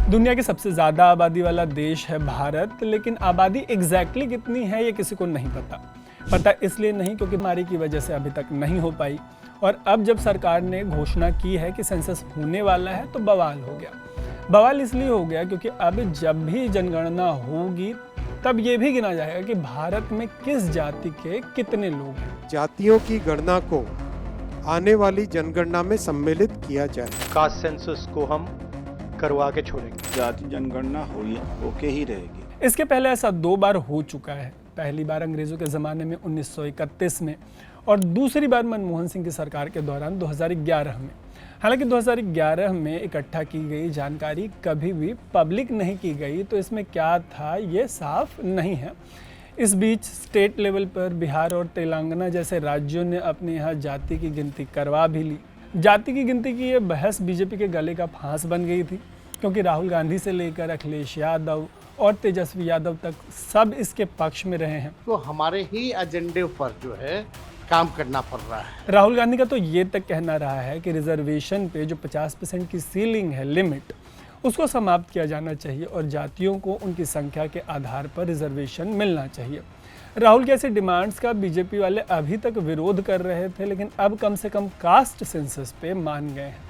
दुनिया की सबसे ज़्यादा आबादी वाला देश है भारत, लेकिन आबादी एग्जैक्टली कितनी है ये किसी को नहीं पता इसलिए नहीं क्योंकि बीमारी की वजह से अभी तक नहीं हो पाई। और अब जब सरकार ने घोषणा की है कि सेंसस होने वाला है तो बवाल हो गया। बवाल इसलिए हो गया क्योंकि अब जब भी जनगणना होगी तब ये भी गिना जाएगा कि भारत में किस जाति के कितने लोग हैं। जातियों की गणना को आने वाली जनगणना में सम्मिलित किया जाए। कास्ट सेंसस को हम करवा के छोड़ेंगे। जाति जनगणना होके ही रहेगी। इसके पहले ऐसा 2 बार हो चुका है। पहली बार अंग्रेजों के ज़माने में 1931 में और दूसरी बार मनमोहन सिंह की सरकार के दौरान 2011 में। हालांकि 2011 में इकट्ठा की गई जानकारी कभी भी पब्लिक नहीं की गई, तो इसमें क्या था ये साफ नहीं है। इस बीच स्टेट लेवल पर बिहार और तेलंगाना जैसे राज्यों ने अपने यहाँ जाति की गिनती करवा भी ली। जाति की गिनती की ये बहस बीजेपी के गले का फांस बन गई थी, क्योंकि राहुल गांधी से लेकर अखिलेश यादव और तेजस्वी यादव तक सब इसके पक्ष में रहे हैं। तो हमारे ही एजेंडे पर जो है काम करना पड़ रहा है। राहुल गांधी का तो ये तक कहना रहा है कि रिजर्वेशन पे जो 50% की सीलिंग है, लिमिट, उसको समाप्त किया जाना चाहिए और जातियों को उनकी संख्या के आधार पर रिजर्वेशन मिलना चाहिए। राहुल के ऐसे डिमांड्स का बीजेपी वाले अभी तक विरोध कर रहे थे, लेकिन अब कम से कम कास्ट सेंसस पे मान गए हैं।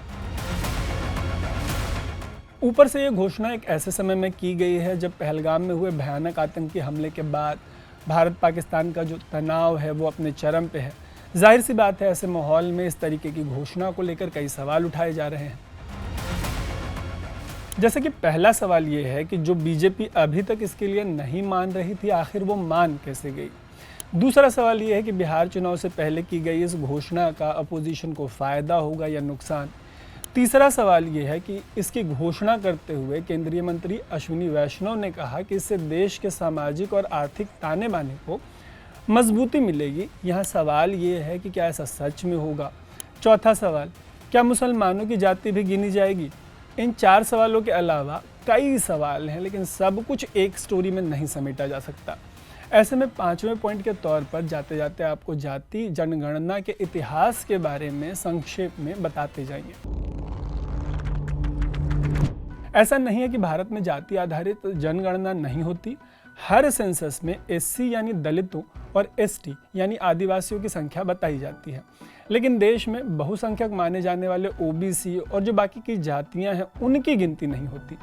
ऊपर से ये घोषणा एक ऐसे समय में की गई है जब पहलगाम में हुए भयानक आतंकी हमले के बाद भारत पाकिस्तान का जो तनाव है वो अपने चरम पे है। जाहिर सी बात है, ऐसे माहौल में इस तरीके की घोषणा को लेकर कई सवाल उठाए जा रहे हैं। जैसे कि पहला सवाल ये है कि जो बीजेपी अभी तक इसके लिए नहीं मान रही थी, आखिर वो मान कैसे गई। दूसरा सवाल ये है कि बिहार चुनाव से पहले की गई इस घोषणा का अपोजिशन को फ़ायदा होगा या नुकसान। तीसरा सवाल ये है कि इसकी घोषणा करते हुए केंद्रीय मंत्री अश्विनी वैष्णव ने कहा कि इससे देश के सामाजिक और आर्थिक ताने बाने को मजबूती मिलेगी। यहाँ सवाल ये है कि क्या ऐसा सच में होगा। चौथा सवाल, क्या मुसलमानों की जाति भी गिनी जाएगी। इन 4 सवालों के अलावा कई सवाल हैं, लेकिन सब कुछ एक स्टोरी में नहीं समेटा जा सकता। ऐसे में 5वें पॉइंट के तौर पर जाते जाते आपको जाति जनगणना के इतिहास के बारे में संक्षेप में बताते जाएंगे। ऐसा नहीं है कि भारत में जाति आधारित जनगणना नहीं होती। हर सेंसस में एससी यानी दलितों और एसटी यानी आदिवासियों की संख्या बताई जाती है, लेकिन देश में बहुसंख्यक माने जाने वाले ओबीसी और जो बाकी की जातियां हैं उनकी गिनती नहीं होती।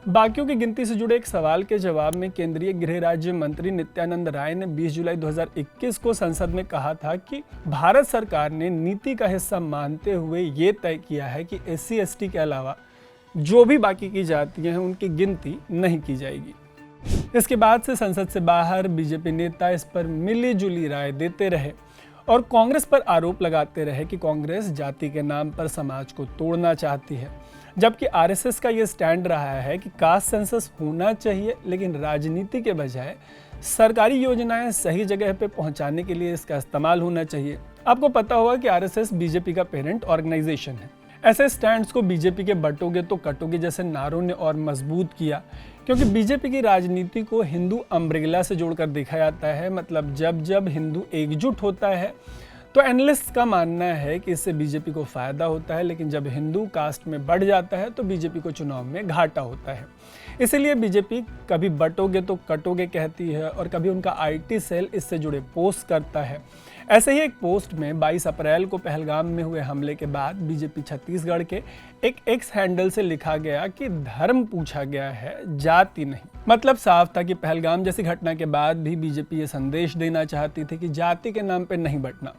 बाकियों की गिनती से जुड़े एक सवाल के जवाब में केंद्रीय गृह राज्य मंत्री नित्यानंद राय ने 20 जुलाई 2021 को संसद में कहा था कि भारत सरकार ने नीति का हिस्सा मानते हुए ये तय किया है कि एससी एसटी के अलावा जो भी बाकी की जातियां हैं उनकी गिनती नहीं की जाएगी। इसके बाद से संसद से बाहर बीजेपी नेता इस पर मिली जुली राय देते रहे और कांग्रेस पर आरोप लगाते रहे कि कांग्रेस जाति के नाम पर समाज को तोड़ना चाहती है, जबकि आरएसएस का ये स्टैंड रहा है कि कास्ट सेंसस होना चाहिए, लेकिन राजनीति के बजाय सरकारी योजनाएं सही जगह पे पहुंचाने के लिए इसका इस्तेमाल होना चाहिए। आपको पता होगा कि आरएसएस बीजेपी का पेरेंट ऑर्गेनाइजेशन है। ऐसे स्टैंड्स को बीजेपी के बटोगे तो कटोगे जैसे नारों ने और मजबूत किया, क्योंकि बीजेपी की राजनीति को हिंदू अम्ब्रेला से जोड़कर देखा जाता है। मतलब जब जब हिंदू एकजुट होता है तो एनालिस्ट का मानना है कि इससे बीजेपी को फायदा होता है, लेकिन जब हिंदू कास्ट में बढ़ जाता है तो बीजेपी को चुनाव में घाटा होता है। इसीलिए बीजेपी कभी बटोगे तो कटोगे कहती है और कभी उनका आईटी सेल इससे जुड़े पोस्ट करता है। ऐसे ही एक पोस्ट में 22 अप्रैल को पहलगाम में हुए हमले के बाद बीजेपी छत्तीसगढ़ के एक एक्स हैंडल से लिखा गया कि धर्म पूछा गया है, जाति नहीं। मतलब साफ था कि पहलगाम जैसी घटना के बाद भी बीजेपी ये संदेश देना चाहती थी कि जाति के नाम पे नहीं बंटना।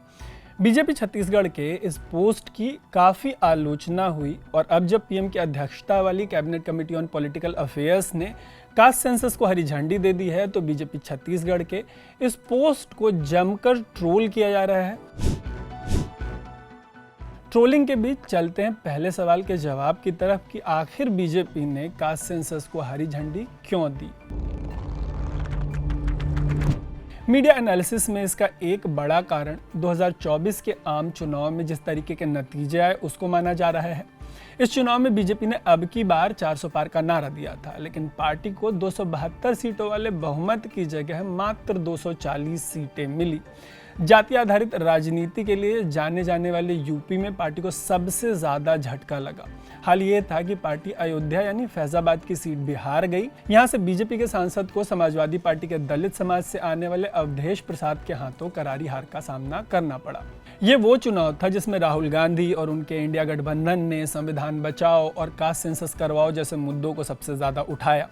बीजेपी छत्तीसगढ़ के इस पोस्ट की काफ़ी आलोचना हुई और अब जब पीएम की अध्यक्षता वाली cabinet committee on political affairs ने कास्ट सेंसस को हरी झंडी दे दी है, तो बीजेपी छत्तीसगढ़ के इस पोस्ट को जमकर ट्रोल किया जा रहा है। ट्रोलिंग के बीच चलते हैं पहले सवाल के जवाब की तरफ कि आखिर बीजेपी ने कास्ट सेंसस को हरी झंडी क्यों दी। मीडिया एनालिसिस में इसका एक बड़ा कारण 2024 के आम चुनाव में जिस तरीके के नतीजे आए उसको माना जा रहा है। इस चुनाव में बीजेपी ने अब की बार 400 पार का नारा दिया था, लेकिन पार्टी को 272 सीटों वाले बहुमत की जगह मात्र 240 सीटें मिली, जाति आधारित राजनीति के लिए जाने जाने वाले यूपी में पार्टी को सबसे ज्यादा झटका लगा। हाल ये था कि पार्टी अयोध्या यानी फैजाबाद की सीट भी हार गई। यहाँ से बीजेपी के सांसद को समाजवादी पार्टी के दलित समाज से आने वाले अवधेश प्रसाद के हाथों करारी हार का सामना करना पड़ा। ये वो चुनाव था जिसमें राहुल गांधी और उनके इंडिया गठबंधन ने संविधान बचाओ और कास्ट सेंसस करवाओ जैसे मुद्दों को सबसे ज्यादा उठाया।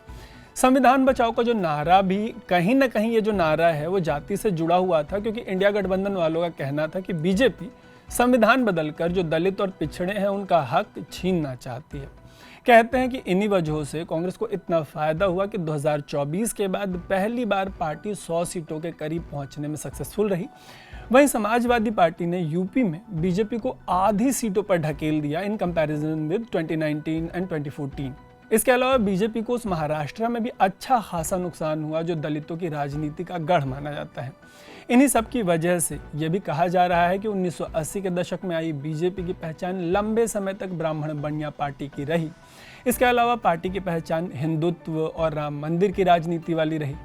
संविधान बचाओ का जो नारा भी कहीं ना कहीं ये जो नारा है वो जाति से जुड़ा हुआ था, क्योंकि इंडिया गठबंधन वालों का कहना था कि बीजेपी संविधान बदलकर जो दलित और पिछड़े हैं उनका हक छीनना चाहती है। कहते हैं कि इन्हीं वजहों से कांग्रेस को इतना फायदा हुआ कि 2024 के बाद पहली बार पार्टी 100 सीटों के करीब पहुंचने में सक्सेसफुल रही। वहीं समाजवादी पार्टी ने यूपी में बीजेपी को आधी सीटों पर ढकेल दिया इन कंपैरिजन विद 2019 एंड 2014। इसके अलावा बीजेपी को उस महाराष्ट्र में भी अच्छा खासा नुकसान हुआ जो दलितों की राजनीति का गढ़ माना जाता है। इन्हीं सब की वजह से यह भी कहा जा रहा है कि 1980 के दशक में आई बीजेपी की पहचान लंबे समय तक ब्राह्मण बनिया पार्टी की रही। इसके अलावा पार्टी की पहचान हिंदुत्व और राम मंदिर की राजनीति वाली रही।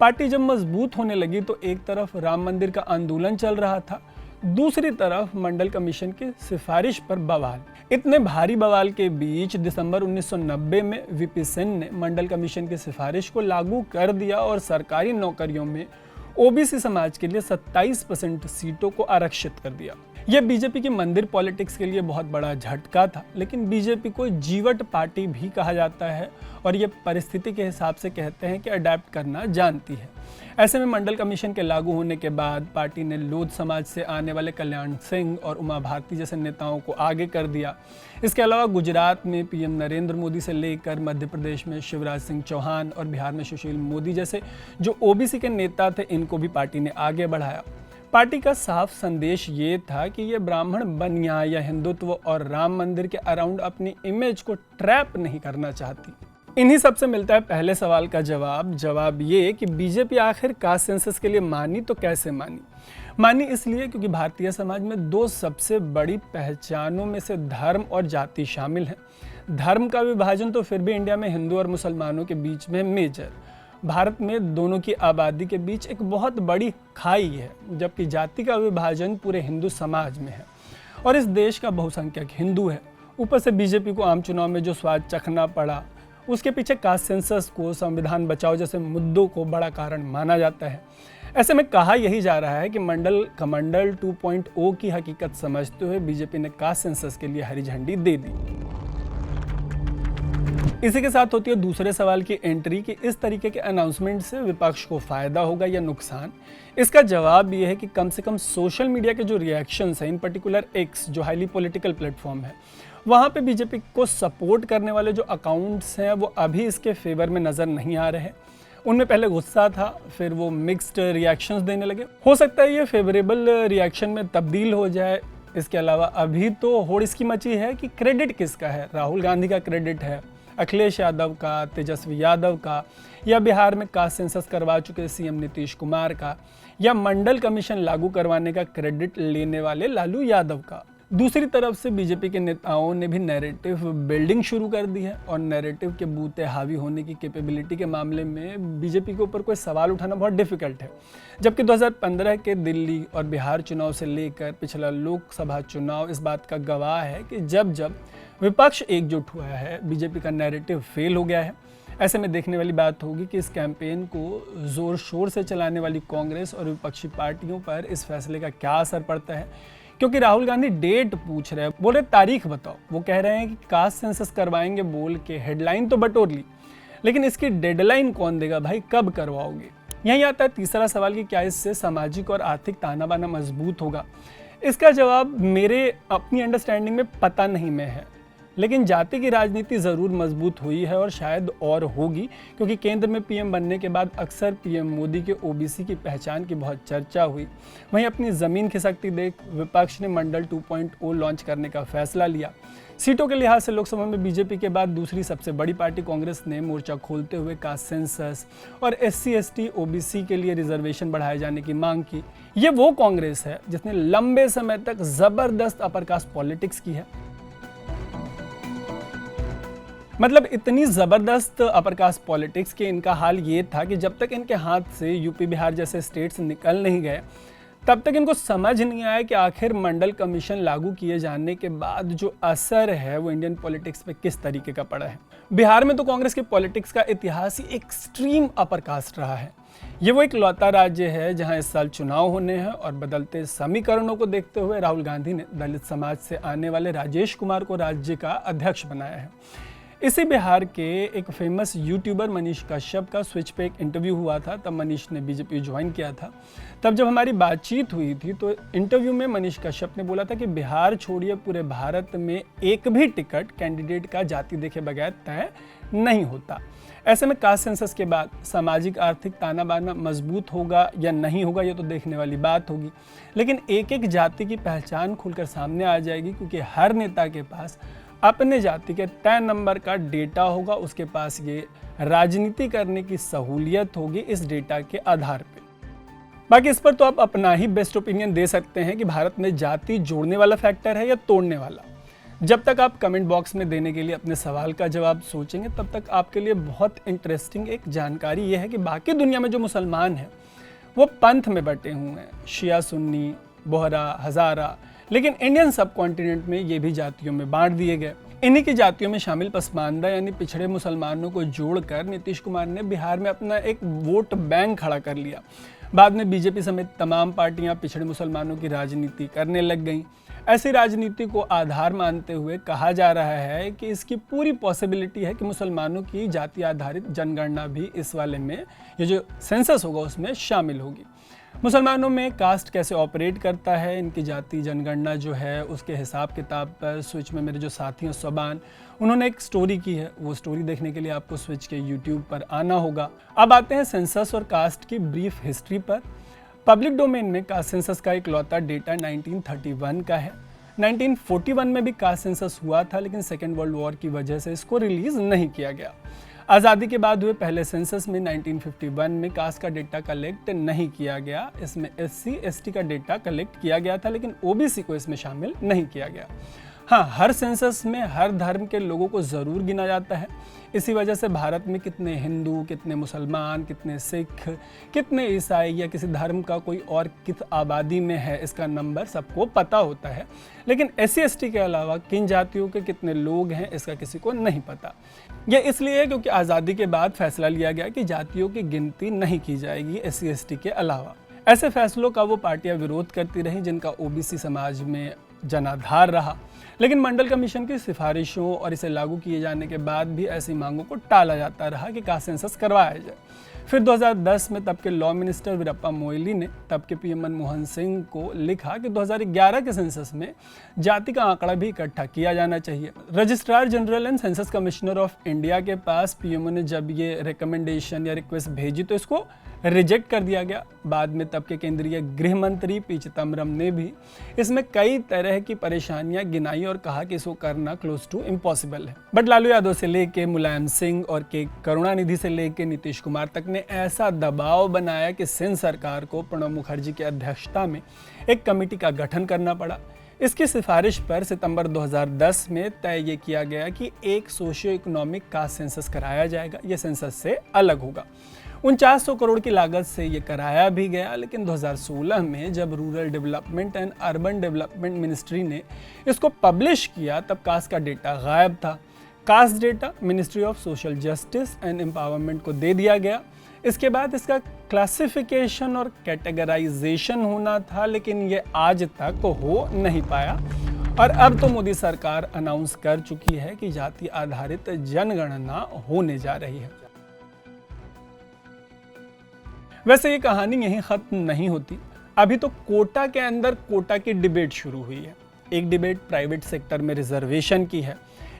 पार्टी जब मजबूत होने लगी तो एक तरफ राम मंदिर का आंदोलन चल रहा था, दूसरी तरफ मंडल कमीशन की सिफारिश पर बवाल। इतने भारी बवाल के बीच दिसंबर 1990 में वीपी सिंह ने मंडल कमीशन की सिफारिश को लागू कर दिया और सरकारी नौकरियों में ओबीसी समाज के लिए 27% सीटों को आरक्षित कर दिया। यह बीजेपी की मंदिर पॉलिटिक्स के लिए बहुत बड़ा झटका था, लेकिन बीजेपी को जीवट पार्टी भी कहा जाता है और ये परिस्थिति के हिसाब से कहते हैं कि अडेप्ट करना जानती है। ऐसे में मंडल कमीशन के लागू होने के बाद पार्टी ने लोध समाज से आने वाले कल्याण सिंह और उमा भारती जैसे नेताओं को आगे कर दिया। इसके अलावा गुजरात में पीएम नरेंद्र मोदी से लेकर मध्य प्रदेश में शिवराज सिंह चौहान और बिहार में सुशील मोदी जैसे जो ओबीसी के नेता थे, इनको भी पार्टी ने आगे बढ़ाया। पार्टी का साफ संदेश ये था कि ये ब्राह्मण बनिया या हिंदुत्व और राम मंदिर के अराउंड अपनी इमेज को ट्रैप नहीं करना चाहती। इन्हीं सब से मिलता है पहले सवाल का जवाब ये कि बीजेपी आखिर कास्ट सेंसस के लिए मानी तो कैसे मानी इसलिए क्योंकि भारतीय समाज में दो सबसे बड़ी पहचानों में से धर्म और जाति शामिल है। धर्म का विभाजन तो फिर भी इंडिया में हिंदू और मुसलमानों के बीच में मेजर, भारत में दोनों की आबादी के बीच एक बहुत बड़ी खाई है, जबकि जाति का विभाजन पूरे हिंदू समाज में है और इस देश का बहुसंख्यक हिंदू है। ऊपर से बीजेपी को आम चुनाव में जो स्वाद चखना पड़ा, उसके पीछे कास्ट सेंसस को संविधान बचाओ जैसे मुद्दों को बड़ा कारण माना जाता है। ऐसे में कहा यही जा रहा है कि मंडल कमंडल 2.0 की हकीकत समझते हुए बीजेपी ने कास्ट सेंसस के लिए हरी झंडी दे दी। इसी के साथ होती है दूसरे सवाल की एंट्री कि इस तरीके के अनाउंसमेंट से विपक्ष को फायदा होगा या नुकसान। इसका जवाब ये है कि कम से कम सोशल मीडिया के जो रिएक्शंस हैं, इन पर्टिकुलर एक्स जो हाईली पॉलिटिकल प्लेटफॉर्म है, वहाँ पे बीजेपी को सपोर्ट करने वाले जो अकाउंट्स हैं वो अभी इसके फेवर में नज़र नहीं आ रहे हैं। उनमें पहले गुस्सा था, फिर वो मिक्स्ड रिएक्शंस देने लगे। हो सकता है ये फेवरेबल रिएक्शन में तब्दील हो जाए। इसके अलावा अभी तो होड़ इसकी मची है कि क्रेडिट किसका है। राहुल गांधी का क्रेडिट है, अखिलेश यादव का, तेजस्वी यादव का, या बिहार में कास्ट सेंसस करवा चुके सीएम नीतीश कुमार का, या मंडल कमीशन लागू करवाने का क्रेडिट लेने वाले लालू यादव का। दूसरी तरफ से बीजेपी के नेताओं ने भी नैरेटिव बिल्डिंग शुरू कर दी है और नैरेटिव के बूते हावी होने की कैपेबिलिटी के मामले में बीजेपी के ऊपर कोई सवाल उठाना बहुत डिफिकल्ट है। जबकि 2015 के दिल्ली और बिहार चुनाव से लेकर पिछला लोकसभा चुनाव इस बात का गवाह है कि जब जब विपक्ष एकजुट हुआ है, बीजेपी का नैरेटिव फेल हो गया है। ऐसे में देखने वाली बात होगी कि इस कैंपेन को जोर शोर से चलाने वाली कांग्रेस और विपक्षी पार्टियों पर इस फैसले का क्या असर पड़ता है, क्योंकि राहुल गांधी डेट पूछ रहे हैं, बोल रहे तारीख बताओ। वो कह रहे हैं कि कास्ट सेंसस करवाएंगे बोल के हेडलाइन तो बटोर ली, लेकिन इसकी डेडलाइन कौन देगा भाई, कब करवाओगे। यहीं आता है तीसरा सवाल कि क्या इससे सामाजिक और आर्थिक ताना बाना मजबूत होगा। इसका जवाब मेरे अपनी अंडरस्टैंडिंग में पता नहीं में है, लेकिन जाति की राजनीति ज़रूर मजबूत हुई है और शायद और होगी, क्योंकि केंद्र में पीएम बनने के बाद अक्सर पीएम मोदी के ओबीसी की पहचान की बहुत चर्चा हुई। वहीं अपनी ज़मीन खिसकती देख विपक्ष ने मंडल 2.0 लॉन्च करने का फैसला लिया। सीटों के लिहाज से लोकसभा में बीजेपी के बाद दूसरी सबसे बड़ी पार्टी कांग्रेस ने मोर्चा खोलते हुए कास्ट सेंसस और SC ST OBC के लिए रिजर्वेशन बढ़ाए जाने की मांग की। ये वो कांग्रेस है जिसने लंबे समय तक ज़बरदस्त अपर कास्ट पॉलिटिक्स की है। मतलब इतनी ज़बरदस्त अपर कास्ट पॉलिटिक्स के इनका हाल ये था कि जब तक इनके हाथ से यूपी बिहार जैसे स्टेट्स निकल नहीं गए, तब तक इनको समझ नहीं आया कि आखिर मंडल कमीशन लागू किए जाने के बाद जो असर है वो इंडियन पॉलिटिक्स पे किस तरीके का पड़ा है। बिहार में तो कांग्रेस के पॉलिटिक्स का इतिहास ही एक्सट्रीम अपर कास्ट रहा है। ये वो एक लौता राज्य है जहां इस साल चुनाव होने हैं और बदलते समीकरणों को देखते हुए राहुल गांधी ने दलित समाज से आने वाले राजेश कुमार को राज्य का अध्यक्ष बनाया है। इसी बिहार के एक फेमस यूट्यूबर मनीष कश्यप का स्विच पे एक इंटरव्यू हुआ था, तब मनीष ने बीजेपी ज्वाइन किया था। तब जब हमारी बातचीत हुई थी तो इंटरव्यू में मनीष कश्यप ने बोला था कि बिहार छोड़िए पूरे भारत में एक भी टिकट कैंडिडेट का जाति देखे बगैर तय नहीं होता। ऐसे में कास्ट सेंसस के बाद सामाजिक आर्थिक ताना बाना मजबूत होगा या नहीं होगा ये तो देखने वाली बात होगी, लेकिन एक एक जाति की पहचान खुलकर सामने आ जाएगी, क्योंकि हर नेता के पास अपने जाति के तय नंबर का डेटा होगा, उसके पास ये राजनीति करने की सहूलियत होगी इस डेटा के आधार पे। बाकी इस पर तो आप अपना ही बेस्ट ओपिनियन दे सकते हैं कि भारत में जाति जोड़ने वाला फैक्टर है या तोड़ने वाला। जब तक आप कमेंट बॉक्स में देने के लिए अपने सवाल का जवाब सोचेंगे, तब तक आपके लिए बहुत इंटरेस्टिंग एक जानकारी यह है कि बाकी दुनिया में जो मुसलमान हैं वो पंथ में बटे हुए हैं, शिया सुन्नी, बोहरा, हज़ारा, लेकिन इंडियन सब कॉन्टिनेंट में ये भी जातियों में बांट दिए गए। इन्हीं की जातियों में शामिल पसमानदा यानी पिछड़े मुसलमानों को जोड़कर नीतीश कुमार ने बिहार में अपना एक वोट बैंक खड़ा कर लिया। बाद में बीजेपी समेत तमाम पार्टियां पिछड़े मुसलमानों की राजनीति करने लग गईं। ऐसी राजनीति को आधार मानते हुए कहा जा रहा है कि इसकी पूरी पॉसिबिलिटी है कि मुसलमानों की जाति आधारित जनगणना भी इस वाले में, ये जो सेंसस होगा उसमें शामिल होगी। मुसलमानों में कास्ट कैसे ऑपरेट करता है, इनकी जाति जनगणना जो है उसके हिसाब किताब पर स्विच में मेरे जो साथी हैं सोबान, उन्होंने एक स्टोरी की है। वो स्टोरी देखने के लिए आपको स्विच के यूट्यूब पर आना होगा। अब आते हैं सेंसस और कास्ट की ब्रीफ हिस्ट्री पर। पब्लिक डोमेन में कास्ट सेंसस का इकलौता डेटा 1931 का है। 1941 में भी कास्ट सेंसस हुआ था, लेकिन सेकेंड वर्ल्ड वॉर की वजह से इसको रिलीज नहीं किया गया। आज़ादी के बाद हुए पहले सेंसस में 1951 में कास्ट का डेटा कलेक्ट नहीं किया गया। इसमें SC ST का डेटा कलेक्ट किया गया था, लेकिन OBC को इसमें शामिल नहीं किया गया। हाँ, हर सेंसस में हर धर्म के लोगों को ज़रूर गिना जाता है। इसी वजह से भारत में कितने हिंदू, कितने मुसलमान, कितने सिख, कितने ईसाई या किसी धर्म का कोई और किस आबादी में है, इसका नंबर सबको पता होता है। लेकिन SC ST के अलावा किन जातियों के कितने लोग हैं इसका किसी को नहीं पता। यह इसलिए है क्योंकि आज़ादी के बाद फैसला लिया गया कि जातियों की गिनती नहीं की जाएगी SC ST के अलावा। ऐसे फैसलों का वो पार्टियां विरोध करती रहीं जिनका OBC समाज में जनाधार रहा। लेकिन मंडल कमीशन की सिफारिशों और इसे लागू किए जाने के बाद भी ऐसी मांगों को टाला जाता रहा कि कास्ट सेंसस करवाया जाए। फिर 2010 में तब के लॉ मिनिस्टर वीरप्पा मोइली ने तब के PM मनमोहन सिंह को लिखा कि 2011 के सेंसस में जाति का आंकड़ा भी इकट्ठा किया जाना चाहिए। Registrar general and census commissioner of India के पास PMO ने जब ये रिकमेंडेशन या रिक्वेस्ट भेजी तो इसको रिजेक्ट कर दिया गया। बाद में तब के केंद्रीय गृह मंत्री P चिदम्बरम ने भी इसमें कई तरह की परेशानियां गिनाई और कहा कि इसको करना क्लोज टू इम्पॉसिबल है। बट लालू यादव से लेके मुलायम सिंह और के करुणानिधि से लेके नीतीश कुमार तक ने ऐसा दबाव बनाया कि सिंध सरकार को प्रणब मुखर्जी की अध्यक्षता में एक कमेटी का गठन करना पड़ा। इसकी सिफारिश पर सितंबर 2010 में तय ये किया गया कि एक सोशियो इकोनॉमिक कास्ट सेंसस कराया जाएगा। यह सेंसस से अलग होगा। 4900 करोड़ की लागत से ये कराया भी गया, लेकिन 2016 में जब rural development and urban development ministry ने इसको पब्लिश किया तब कास्ट का डेटा गायब था। Caste data ministry of social justice and empowerment को दे दिया गया। इसके बाद इसका क्लासिफिकेशन और कैटेगराइजेशन होना था, लेकिन ये आज तक हो नहीं पाया। और अब तो मोदी सरकार अनाउंस कर चुकी है कि जाति आधारित जनगणना होने जा रही है। वैसे ये कहानी यहीं खत्म नहीं होती। अभी तो कोटा के अंदर कोटा की डिबेट शुरू हुई है। एक डिबेट प्राइवेट सेक्टर में रिजर्वेशन की है,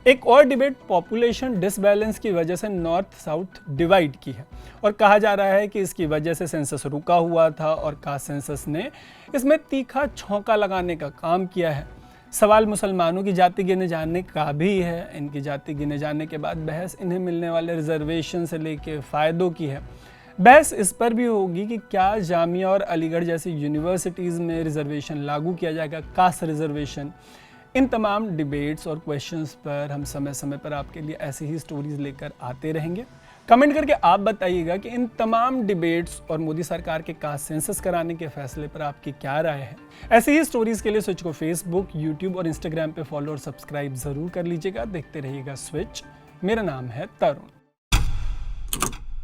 एक और डिबेट पॉपुलेशन डिसबैलेंस की वजह से नॉर्थ साउथ डिवाइड की है। और कहा जा रहा है कि इसकी वजह से सेंसस रुका हुआ था और कास्ट सेंसस ने इसमें तीखा छौंका लगाने का काम किया है। सवाल मुसलमानों की जाति गिने जाने का भी है। इनकी जाति गिने जाने के बाद बहस इन्हें मिलने वाले रिजर्वेशन से लेके फ़ायदों की है। बहस इस पर भी होगी कि क्या जामिया और अलीगढ़ जैसी यूनिवर्सिटीज़ में रिजर्वेशन लागू किया जाएगा, कास्ट रिजर्वेशन। इन तमाम डिबेट्स और क्वेश्चंस पर हम समय समय पर आपके लिए ऐसी ही स्टोरीज लेकर आते रहेंगे। कमेंट करके आप बताइएगा कि इन तमाम डिबेट्स और मोदी सरकार के कास्ट सेंसस कराने के फैसले पर आपकी क्या राय है। ऐसे ही स्टोरीज के लिए स्विच को फेसबुक, यूट्यूब और इंस्टाग्राम पे फॉलो और सब्सक्राइब जरूर कर लीजिएगा। देखते रहिएगा स्विच। मेरा नाम है तरुण।